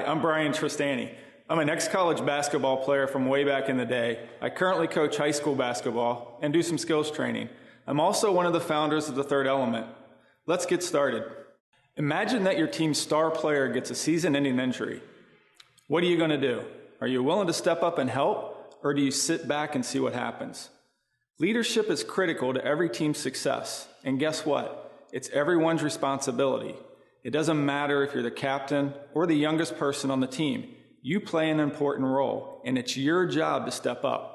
I'm Brian Tristani. I'm an ex-college basketball player from way back in the day. I currently coach high school basketball and do some skills training. I'm also one of the founders of the Third Element. Let's get started. Imagine that your team's star player gets a season-ending injury. What are you going to do? Are you willing to step up and help, or do you sit back and see what happens? Leadership is critical to every team's success, and guess what? It's everyone's responsibility. It doesn't matter if you're the captain or the youngest person on the team. You play an important role, and it's your job to step up.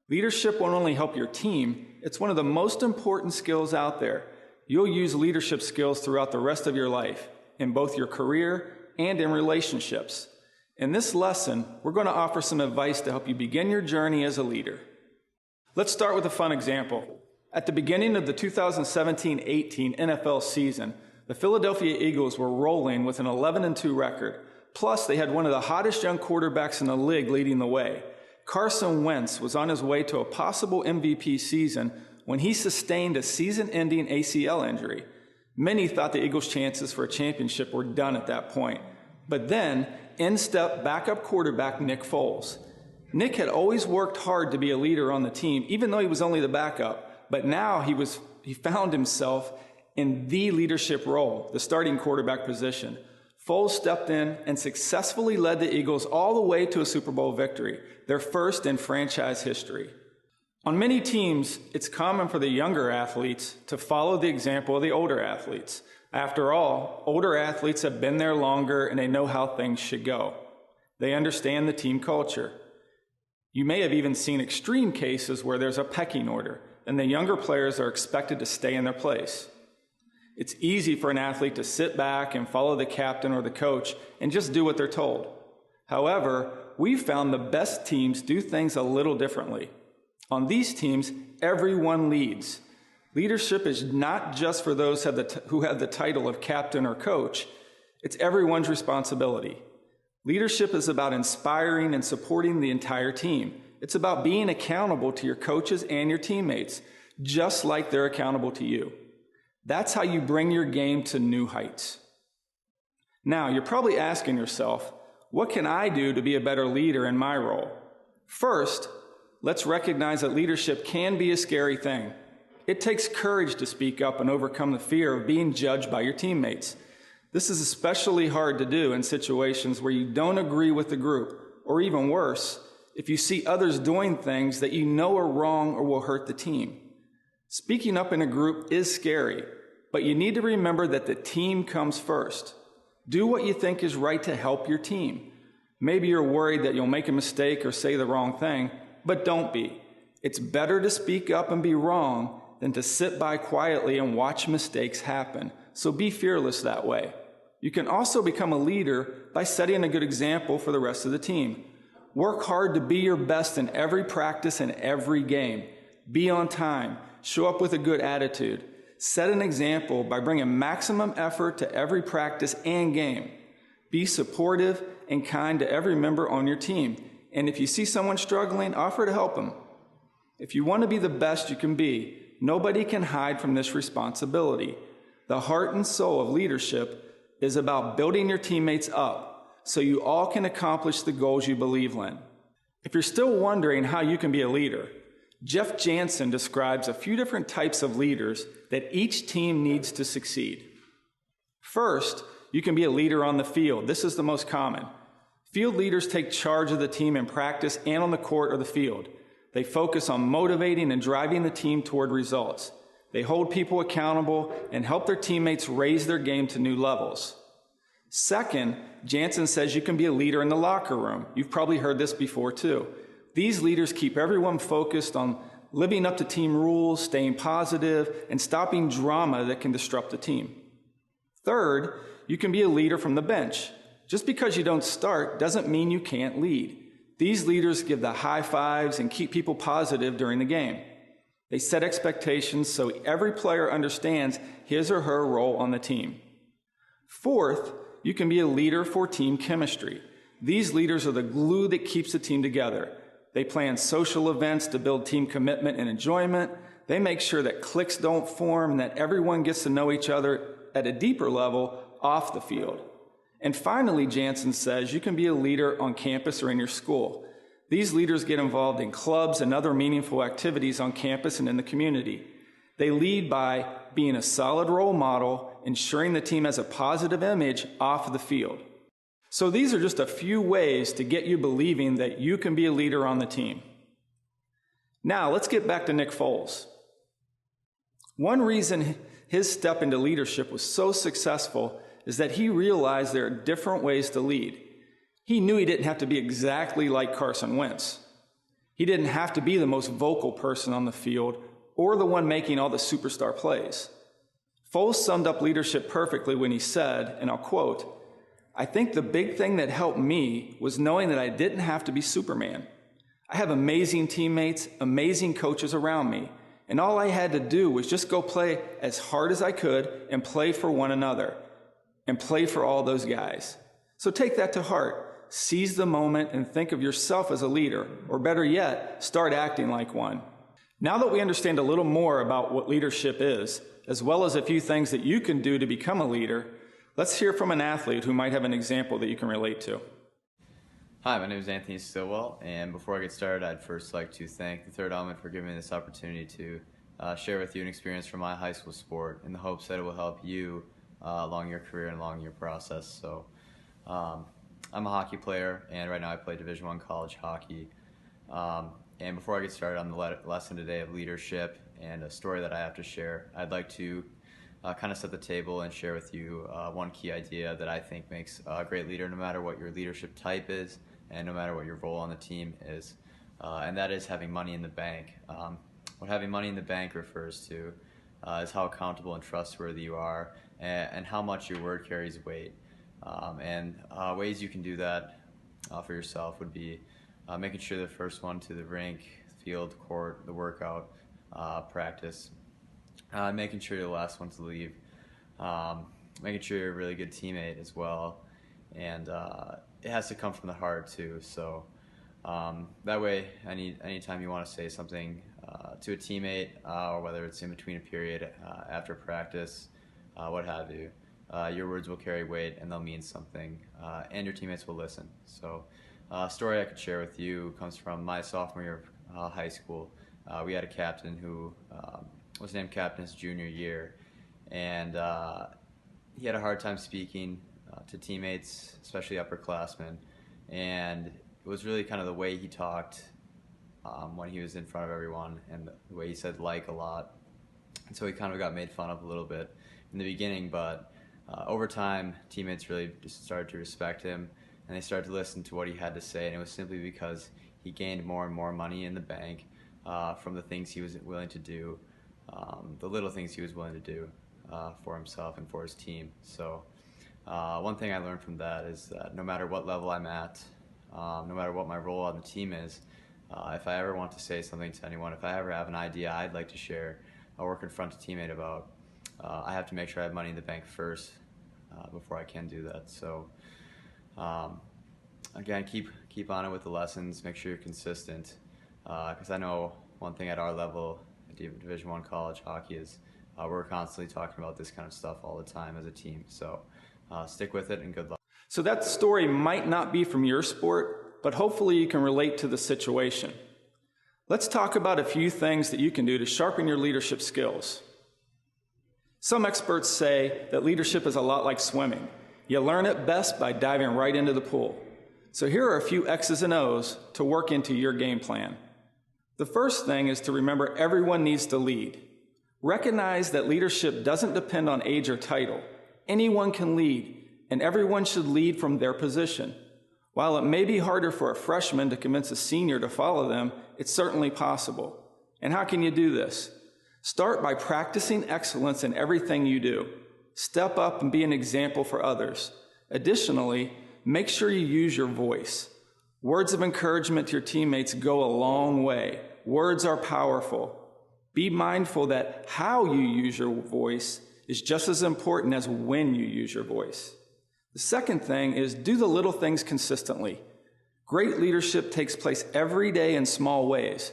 Leadership won't only help your team, it's one of the most important skills out there. You'll use leadership skills throughout the rest of your life, in both your career and in relationships. In this lesson, we're going to offer some advice to help you begin your journey as a leader. Let's start with a fun example. At the beginning of the 2017-18 NFL season, the Philadelphia Eagles were rolling with an 11-2 record. Plus, they had one of the hottest young quarterbacks in the league leading the way. Carson Wentz was on his way to a possible MVP season when he sustained a season-ending ACL injury. Many thought the Eagles' chances for a championship were done at that point. But then, in stepped backup quarterback Nick Foles. Nick had always worked hard to be a leader on the team, even though he was only the backup. But now he found himself in the leadership role, the starting quarterback position. Foles stepped in and successfully led the Eagles all the way to a Super Bowl victory, their first in franchise history. On many teams, it's common for the younger athletes to follow the example of the older athletes. After all, older athletes have been there longer and they know how things should go. They understand the team culture. You may have even seen extreme cases where there's a pecking order and the younger players are expected to stay in their place. It's easy for an athlete to sit back and follow the captain or the coach and just do what they're told. However, we've found the best teams do things a little differently. On these teams, everyone leads. Leadership is not just for those who have the title of captain or coach. It's everyone's responsibility. Leadership is about inspiring and supporting the entire team. It's about being accountable to your coaches and your teammates, just like they're accountable to you. That's how you bring your game to new heights. Now, you're probably asking yourself, what can I do to be a better leader in my role? First, let's recognize that leadership can be a scary thing. It takes courage to speak up and overcome the fear of being judged by your teammates. This is especially hard to do in situations where you don't agree with the group, or even worse, if you see others doing things that you know are wrong or will hurt the team. Speaking up in a group is scary, but you need to remember that the team comes first. Do what you think is right to help your team. Maybe you're worried that you'll make a mistake or say the wrong thing, but don't be. It's better to speak up and be wrong than to sit by quietly and watch mistakes happen. So be fearless that way. You can also become a leader by setting a good example for the rest of the team. Work hard to be your best in every practice and every game. Be on time. Show up with a good attitude. Set an example by bringing maximum effort to every practice and game. Be supportive and kind to every member on your team. And if you see someone struggling, offer to help them. If you want to be the best you can be, nobody can hide from this responsibility. The heart and soul of leadership is about building your teammates up so you all can accomplish the goals you believe in. If you're still wondering how you can be a leader, Jeff Jansen describes a few different types of leaders that each team needs to succeed. First, you can be a leader on the field. This is the most common. Field leaders take charge of the team in practice and on the court or the field. They focus on motivating and driving the team toward results. They hold people accountable and help their teammates raise their game to new levels. Second, Jansen says you can be a leader in the locker room. You've probably heard this before too. These leaders keep everyone focused on living up to team rules, staying positive, and stopping drama that can disrupt the team. Third, you can be a leader from the bench. Just because you don't start doesn't mean you can't lead. These leaders give the high fives and keep people positive during the game. They set expectations so every player understands his or her role on the team. Fourth, you can be a leader for team chemistry. These leaders are the glue that keeps the team together. They plan social events to build team commitment and enjoyment. They make sure that cliques don't form and that everyone gets to know each other at a deeper level off the field. And finally, Jansen says you can be a leader on campus or in your school. These leaders get involved in clubs and other meaningful activities on campus and in the community. They lead by being a solid role model, ensuring the team has a positive image off the field. So these are just a few ways to get you believing that you can be a leader on the team. Now, let's get back to Nick Foles. One reason his step into leadership was so successful is that he realized there are different ways to lead. He knew he didn't have to be exactly like Carson Wentz. He didn't have to be the most vocal person on the field or the one making all the superstar plays. Foles summed up leadership perfectly when he said, and I'll quote, "I think the big thing that helped me was knowing that I didn't have to be Superman. I have amazing teammates, amazing coaches around me, and all I had to do was just go play as hard as I could and play for one another and play for all those guys." So take that to heart. Seize the moment and think of yourself as a leader, or better yet, start acting like one. Now that we understand a little more about what leadership is, as well as a few things that you can do to become a leader, let's hear from an athlete who might have an example that you can relate to. Hi, my name is Anthony Stillwell, and before I get started, I'd first like to thank the Third Element for giving me this opportunity to share with you an experience from my high school sport in the hopes that it will help you along your career and along your process. So I'm a hockey player, and right now I play Division I college hockey. And before I get started on the lesson today of leadership and a story that I have to share, I'd like to kind of set the table and share with you one key idea that I think makes a great leader no matter what your leadership type is and no matter what your role on the team is, and that is having money in the bank. What having money in the bank refers to is how accountable and trustworthy you are and how much your word carries weight. And ways you can do that for yourself would be making sure the first one to the rink, field, court, the workout, practice, making sure you're the last one to leave, making sure you're a really good teammate as well, and it has to come from the heart too. So that way, anytime you want to say something to a teammate, or whether it's in between a period, after practice, what have you, your words will carry weight and they'll mean something, and your teammates will listen. So a story I could share with you comes from my sophomore year of high school. We had a captain who was named captain his junior year, and he had a hard time speaking to teammates, especially upperclassmen, and it was really kind of the way he talked when he was in front of everyone and the way he said "like" a lot, and so he kind of got made fun of a little bit in the beginning, but over time teammates really just started to respect him and they started to listen to what he had to say, and it was simply because he gained more and more money in the bank from the things he was willing to do, the little things he was willing to do for himself and for his team. So one thing I learned from that is that no matter what level I'm at, no matter what my role on the team is, if I ever want to say something to anyone, if I ever have an idea I'd like to share or confront a teammate about, I have to make sure I have money in the bank first before I can do that. So again, keep on it with the lessons, make sure you're consistent, because I know one thing at our level, at Division I college hockey, is we're constantly talking about this kind of stuff all the time as a team. So stick with it and good luck. So that story might not be from your sport, but hopefully you can relate to the situation. Let's talk about a few things that you can do to sharpen your leadership skills. Some experts say that leadership is a lot like swimming. You learn it best by diving right into the pool. So here are a few X's and O's to work into your game plan. The first thing is to remember everyone needs to lead. Recognize that leadership doesn't depend on age or title. Anyone can lead, and everyone should lead from their position. While it may be harder for a freshman to convince a senior to follow them, it's certainly possible. And how can you do this? Start by practicing excellence in everything you do. Step up and be an example for others. Additionally, make sure you use your voice. Words of encouragement to your teammates go a long way. Words are powerful. Be mindful that how you use your voice is just as important as when you use your voice. The second thing is do the little things consistently. Great leadership takes place every day in small ways.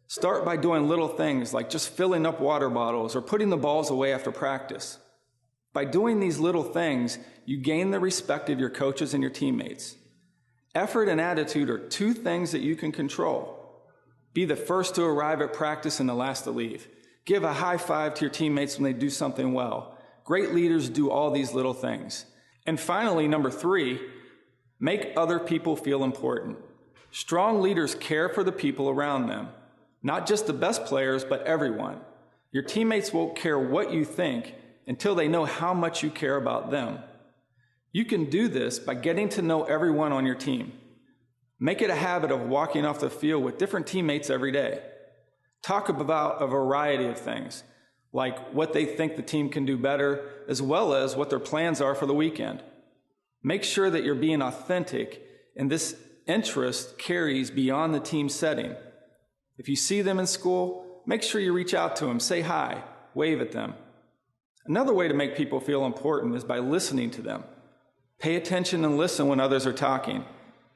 Start by doing little things like just filling up water bottles or putting the balls away after practice. By doing these little things, you gain the respect of your coaches and your teammates. Effort and attitude are two things that you can control. Be the first to arrive at practice and the last to leave. Give a high five to your teammates when they do something well. Great leaders do all these little things. And finally, number 3, make other people feel important. Strong leaders care for the people around them. Not just the best players, but everyone. Your teammates won't care what you think until they know how much you care about them. You can do this by getting to know everyone on your team. Make it a habit of walking off the field with different teammates every day. Talk about a variety of things, like what they think the team can do better, as well as what their plans are for the weekend. Make sure that you're being authentic, and this interest carries beyond the team setting. If you see them in school, make sure you reach out to them, say hi, wave at them. Another way to make people feel important is by listening to them. Pay attention and listen when others are talking.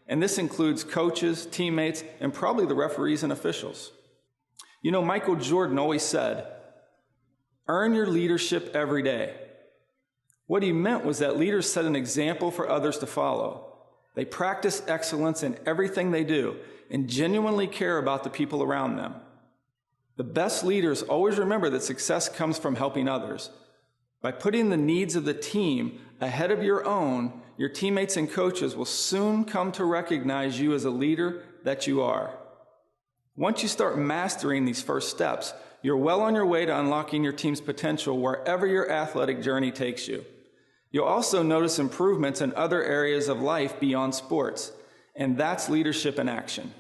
And this includes coaches, teammates, and probably the referees and officials. You know, Michael Jordan always said, "Earn your leadership every day." What he meant was that leaders set an example for others to follow. They practice excellence in everything they do and genuinely care about the people around them. The best leaders always remember that success comes from helping others. By putting the needs of the team ahead of your own, your teammates and coaches will soon come to recognize you as a leader that you are. Once you start mastering these first steps, you're well on your way to unlocking your team's potential wherever your athletic journey takes you. You'll also notice improvements in other areas of life beyond sports, and that's leadership in action.